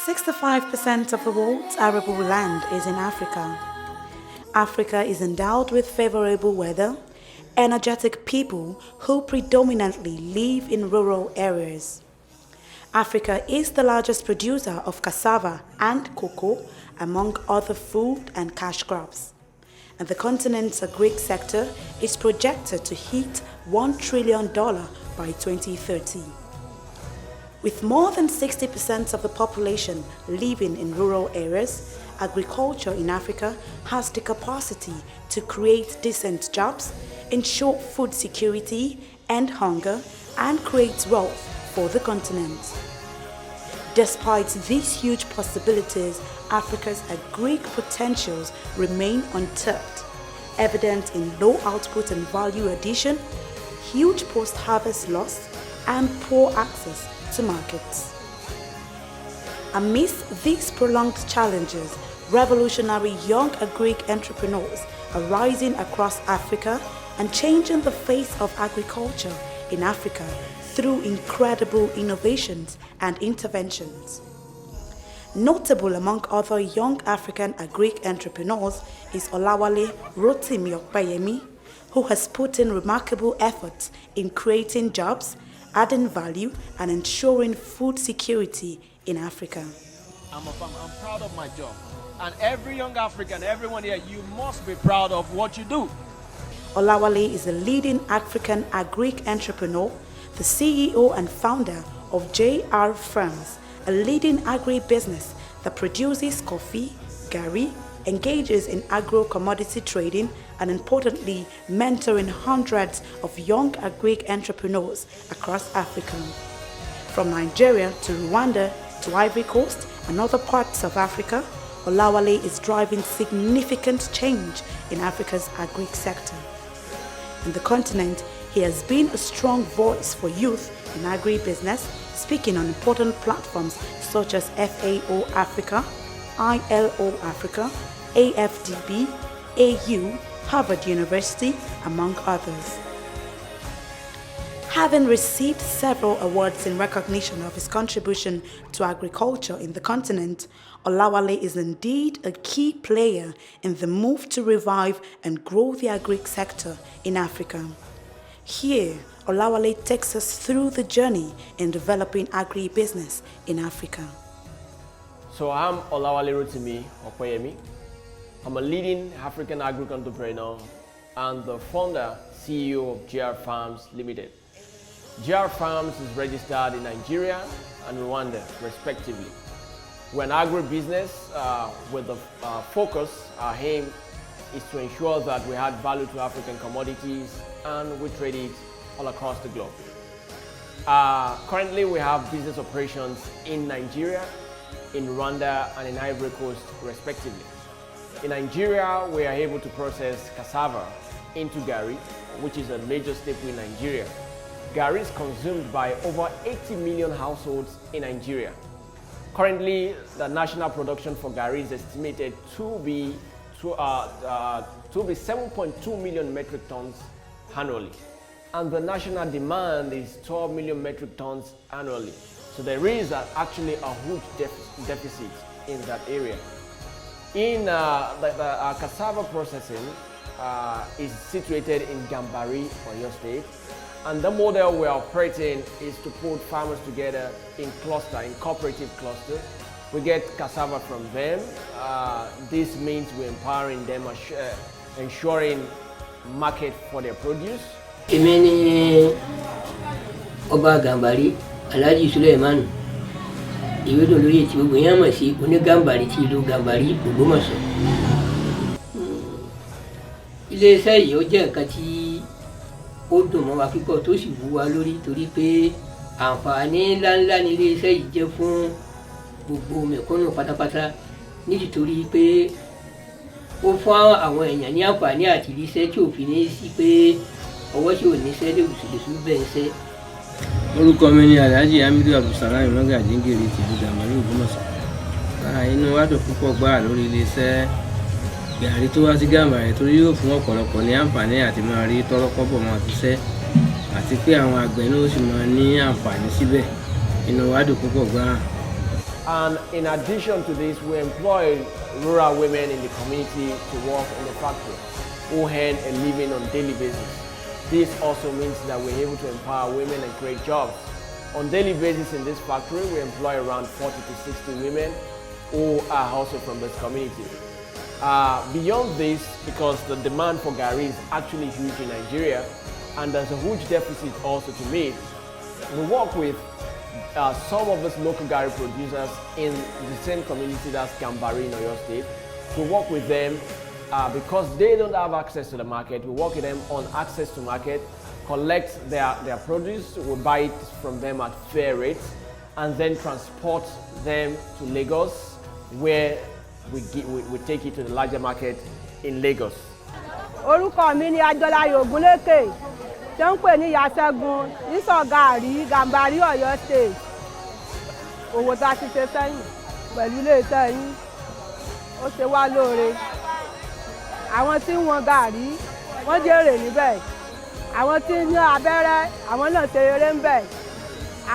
65% of the world's arable land is in Africa. Africa is endowed with favorable weather, energetic people who predominantly live in rural areas. Africa is the largest producer of cassava and cocoa, among other food and cash crops. And the continent's agric sector is projected to hit $1 trillion by 2030. With more than 60% of the population living in rural areas, agriculture in Africa has the capacity to create decent jobs, ensure food security and hunger, and create wealth for the continent. Despite these huge possibilities, Africa's agric potentials remain untapped, evident in low output and value addition, huge post-harvest loss, and poor access to markets. Amidst these prolonged challenges, revolutionary young agric entrepreneurs are rising across Africa and changing the face of agriculture in Africa through incredible innovations and interventions. Notable among other young African agric entrepreneurs is Olawale Rotimi Opeyemi, who has put in remarkable efforts in creating jobs, adding value, and ensuring food security in Africa. I'm proud of my job. And every young African, everyone here, you must be proud of what you do. Olawale is a leading African agric entrepreneur, the CEO and founder of JR Farms, a leading agri-business that produces coffee, garri, engages in agro-commodity trading, and importantly, mentoring hundreds of young agric entrepreneurs across Africa. From Nigeria to Rwanda to Ivory Coast and other parts of Africa, Olawale is driving significant change in Africa's agric sector. In the continent, he has been a strong voice for youth in agri-business, speaking on important platforms such as FAO Africa, ILO Africa, AFDB, AU, Harvard University, among others. Having received several awards in recognition of his contribution to agriculture in the continent, Olawale is indeed a key player in the move to revive and grow the agric sector in Africa. Here, Olawale takes us through the journey in developing agri-business in Africa. So I'm Olawale Rotimi Opeyemi. I'm a leading African agric entrepreneur and the founder, CEO of JR Farms Limited. JR Farms is registered in Nigeria and Rwanda, respectively. We're an agribusiness with the focus, our aim is to ensure that we add value to African commodities and we trade it all across the globe. Currently, we have business operations in Nigeria, in Rwanda, and in Ivory Coast, respectively. In Nigeria, we are able to process cassava into garri, which is a major staple in Nigeria. Garri is consumed by over 80 million households in Nigeria. Currently, the national production for garri is estimated to be 7.2 million metric tons annually. And the national demand is 12 million metric tons annually. So there is actually a huge deficit in that area. In the cassava processing is situated in Gambari, Oyo State. And the model we're operating is to put farmers together in cooperative clusters. We get cassava from them. This means we're empowering them, ensuring market for their produce. Emeni Oba Gambari, Alhaji Suleiman, ìwé tó lóye tí gbogbo yẹn mọ̀ sí onígàmbàrí tí ìlú Gàmbàrí Ògbómọ̀ṣọ́. Iléeṣẹ́ yìí ó jẹ́ nǹkan tí ó dùn mọ́ wa púpọ̀ tó sì wú wa lórí torí pé àǹfààní ńláńlá ni iléeṣẹ́ yìí jẹ́ fún gbogbo mẹ̀kúnnù pátápátá nítorí pé ó fún àwọn èèyàn ní àǹfààní àti iléeṣẹ́ tí ò fi ní sí pé ọwọ́ tí ò ní ṣẹ́ lè wùsùlùsù bẹ́ẹ̀ ń ṣẹ́. Orúkọ mi ni Alhaji Hamidu Abdulsalam Magaji Ngeri ti ìlú Gàmbàrí Ògbómọ̀ṣọ́. Inú wa dùn púpọ̀ gbáà lórí iléeṣẹ́ gàrí tó wá sí Gàmbàrí torí yóò fún ọ̀pọ̀lọpọ̀ ní àǹfààní àti máa rí tọ́rọ́kọ́bọ̀ máa fiṣẹ́ àti pé àwọn àgbẹ̀ náà ó sì máa ní àǹfààní síbẹ̀. Inú wa dùn púpọ̀ gbáà. And in addition to this, we employ rural women in the community to work in the factory who earn a living on a daily basis. This also means that we're able to empower women and create jobs. On a daily basis in this factory, we employ around 40 to 60 women who are also from this community. Beyond this, because the demand for gari is actually huge in Nigeria, and there's a huge deficit also to meet, we work with some of these local gari producers in the same community that's Gambari in Oyo State. We work with them because they don't have access to the market. We work with them on access to market, collect their produce, we buy it from them at fair rates, and then transport them to Lagos, where we take it to the larger market in Lagos. Orúkọ mi ni Adọ́láyọ̀ Ògúnlékè, tí ń pè ní Ìyá Ṣẹ́gun, ìsọ̀ gàrí Gàmbàrí Ọ̀yọ́ State. Owó tá a ti ṣe sẹ́yìn pẹ̀lú ilé-iṣẹ́ yín, ó ṣe wá lóore. Àwọn tí ń wọn gàrí, wọ́n jèrè níbẹ̀. Àwọn tí ń yan abẹ́rẹ́, àwọn náà ṣe rere níbẹ̀.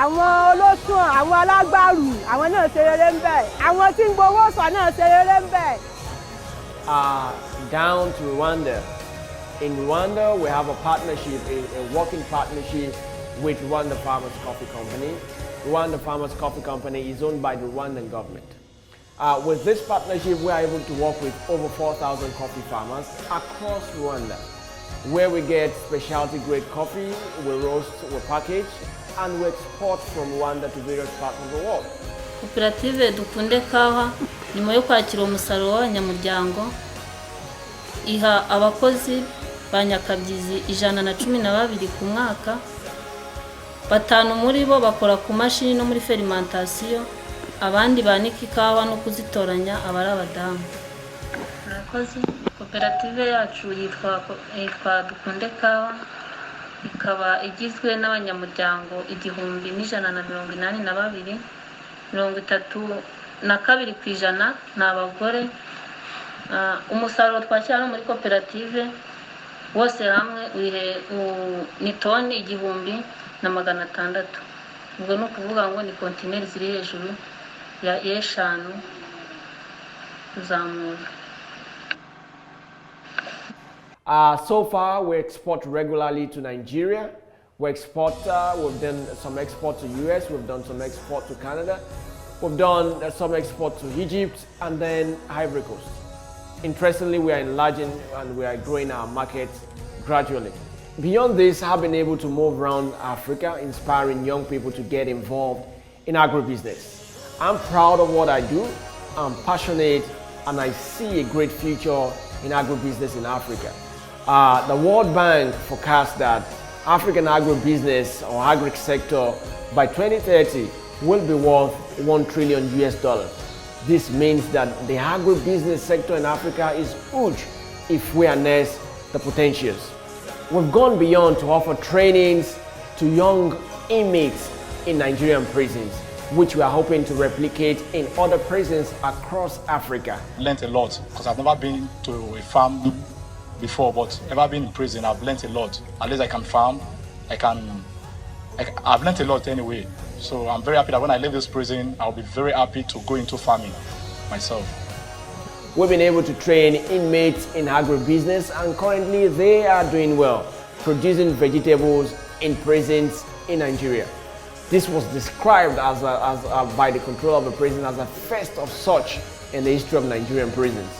Àwọn olóṣùn, àwọn alágbàrù, àwọn náà ṣe rere níbẹ̀. Àwọn tí ń gbowó sọ náà ṣe rere níbẹ̀. Down to Rwanda. In Rwanda, we have a partnership, a working partnership with Rwanda Farmers Coffee Company. Rwanda Farmers Coffee Company is owned by the Rwandan government. With this partnership, we are able to work with over 4,000 coffee farmers across Rwanda, where we get specialty grade coffee, we roast, we package, and we export from Rwanda to various parts of the world. Koperative Dukunde Kawa nyuma yo kwakira umusaruro w'abanyamuryango iha abakozi ba Nyakabyizi 112 ku mwaka, 5 muri bo bakora ku mashini no muri fermentation, abandi banika ikawa no kuzitoranya abari abadamu. Murakoze. Koperative yacu yitwa Dukunde Kawa, ikaba igizwe n'abanyamuryango 1,182, 32% n'abagore. Umusaruro twakira no muri koperative wose hamwe ni toni 1,600. Ubwo no kuvuga ngo ni kontineri ziri hejuru ya 5 kuzamura. So far, we export regularly to Nigeria. We've done some export to US, we've done some export to Canada, we've done some export to Egypt, and then Ivory Coast. Interestingly, we are enlarging and we are growing our market gradually. Beyond this, I've been able to move around Africa, inspiring young people to get involved in agribusiness. I'm proud of what I do, I'm passionate, and I see a great future in agribusiness in Africa. The World Bank forecasts that African agribusiness or agric sector by 2030 will be worth $1 trillion. This means that the agribusiness sector in Africa is huge if we harness the potentials. We've gone beyond to offer trainings to young inmates in Nigerian prisons, which we are hoping to replicate in other prisons across Africa. Learned a lot because I've never been to a farm before, but ever been in prison, I've learned a lot. At least I can farm, I've learned a lot anyway. So I'm very happy that when I leave this prison, I'll be very happy to go into farming myself. We've been able to train inmates in agribusiness, and currently they are doing well, producing vegetables in prisons in Nigeria. This was described by the controller of the prison as a first of such in the history of Nigerian prisons.